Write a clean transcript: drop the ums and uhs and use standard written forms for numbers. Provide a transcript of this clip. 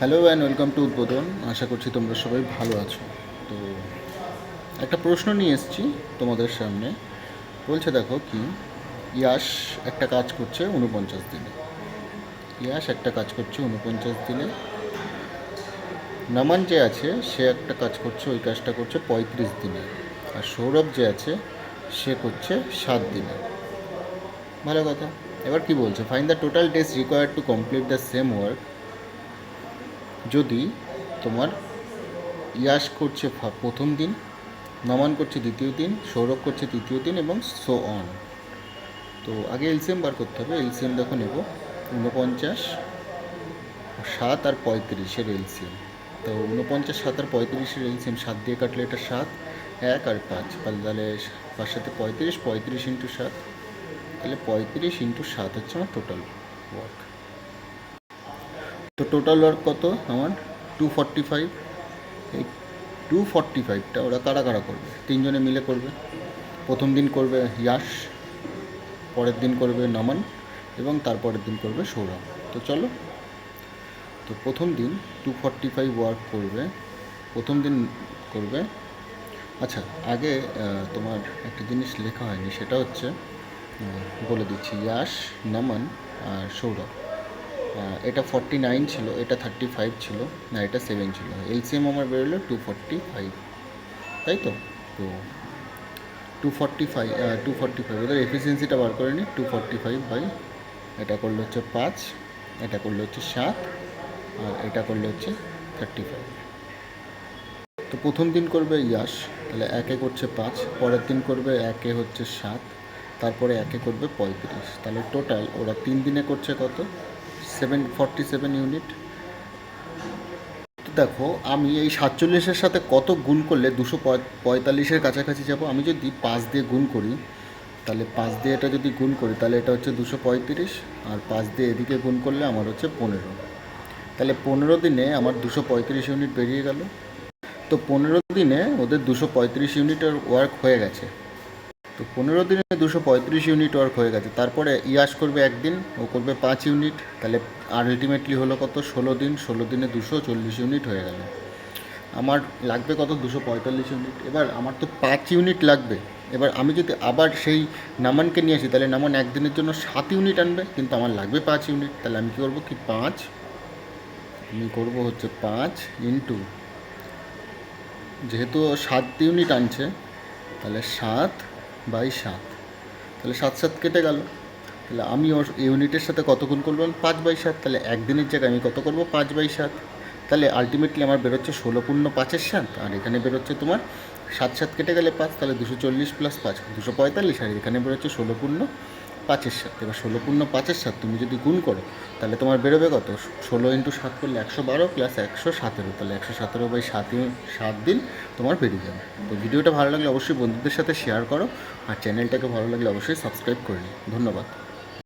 Hello and welcome to উদ্বোধন। আশা করছি তোমরা সবাই ভালো আছো। তো একটা প্রশ্ন নিয়ে এসেছি তোমাদের সামনে। বলছে দেখো কি, ইয়াশ একটা কাজ করছে 49 দিনে। ইয়াশ একটা কাজ করছে 49 দিনে। নমন যে আছে সে একটা কাজ করছে, ওই কাজটা করছে 35 দিনে। আর সৌরভ যে আছে সে করছে 7 দিনে। ভালো কথা। এবার কি বলছে, find the total days required to complete the same work. যদি তোমার ইয়াশ করছে প্রথম দিন, নমান করছে দ্বিতীয় দিন, সৌরভ করছে তৃতীয় দিন এবং সো অন। তো আগে এলসিএম বার করতে হবে। এলসিএম দেখো নেব 49, 7 আর 35-এর এলসিএম। তো 49, 7 আর 35-এর এলসিএম 7 দিয়ে কাটলে এটা 7, 1 আর 5, তাহলে 5 সাথে 35, 35 ইন্টু 7, তাহলে 35 ইন্টু 7 হচ্ছে আমার টোটাল ওয়ার্ক। তো টোটাল ওয়ার্ক কত আমার? 245। এই 245টা ওরা কারা কারা করবে? তিনজনে মিলে করবে। প্রথম দিন করবে ইয়াশ, পরের দিন করবে নমন এবং তারপরের দিন করবে সৌরভ। তো চলো, তো প্রথম দিন 245 ওয়ার্ক করবে, প্রথম দিন করবে। আচ্ছা, আগে তোমার একটা জিনিস লেখা হয়নি, সেটা হচ্ছে বলে দিচ্ছি। ইয়াশ, নমন আর সৌরভ, এটা 49 ছিল, এটা 35 ছিল, না এটা 7 ছিল। এলসিএম আমার বেরোলো 245, তাই তো? তো 245 ওদের এফিসিয়েন্সিটা বার করে নিই। 245 বাই, এটা করলে হচ্ছে 5, এটা করলে হচ্ছে 7, আর এটা করলে হচ্ছে 35। তো প্রথম দিন করবে ইয়াশ, তাহলে একে করছে 5, পরের দিন করবে একে হচ্ছে 7, তারপরে একে করবে 35। তাহলে টোটাল ওরা 3 দিনে করছে কত? 47 ইউনিট। তো দেখো, আমি এই 47-এর সাথে কত গুণ করলে 245-এর কাছাকাছি যাব? আমি যদি 5 দিয়ে গুণ করি, তাহলে 5 দিয়ে এটা যদি গুণ করি তাহলে এটা হচ্ছে 235, আর 5 দিয়ে এদিকে গুণ করলে আমার হচ্ছে 15। তাহলে 15 দিনে আমার 235 ইউনিট বেরিয়ে গেল। তো 15 দিনে ওদের 235 ইউনিটের ওয়ার্ক হয়ে গেছে। তো 15 দিনে 235 ইউনিট ওয়ার্ক হয়ে গেছে। তারপরে ইয়াশ করবে একদিন, ও করবে 5 ইউনিট। তাহলে আলটিমেটলি হলো কত? 16 দিন। 16 দিনে 240 ইউনিট হয়ে গেল। আমার লাগবে কত? 245 ইউনিট। এবার আমার তো 5 ইউনিট লাগবে। এবার আমি যদি আবার সেই নামানকে নিয়ে আসি, তাহলে নামান একদিনের জন্য 7 ইউনিট আনবে, কিন্তু আমার লাগবে 5 ইউনিট। তাহলে আমি কী করবো? 5, আমি করবো হচ্ছে 5 ইন্টু, যেহেতু 7 ইউনিট আনছে, তাহলে 7/7, তাহলে 7 কেটে গেল। তাহলে আমি ওর ইউনিটের সাথে কত গুণ করলাম? 5/7। তাহলে একদিনের জায়গায় আমি কত করবো? 5/7। তাহলে আলটিমেটলি আমার বেরোচ্ছে 16 পূর্ণ 5-এর 7, আর এখানে বেরোচ্ছে তোমার 7 কেটে গেলে 5, তাহলে 240 প্লাস 5 245, আর এখানে বেরোচ্ছে 16 পূর্ণ 5-এর 7। এবার 16 পূর্ণ 5-এর 7 তুমি যদি গুণ করো, তাহলে তোমার বেরোবে কত? 16 ইন্টু 7 করলে 112 প্লাস 117, তাহলে 117/7 দিন তোমার বেরিয়ে যাবে। তো ভিডিওটা ভালো লাগলে অবশ্যই বন্ধুদের সাথে শেয়ার করো, আর চ্যানেলটাকে ভালো লাগলে অবশ্যই সাবস্ক্রাইব করে নিও। ধন্যবাদ।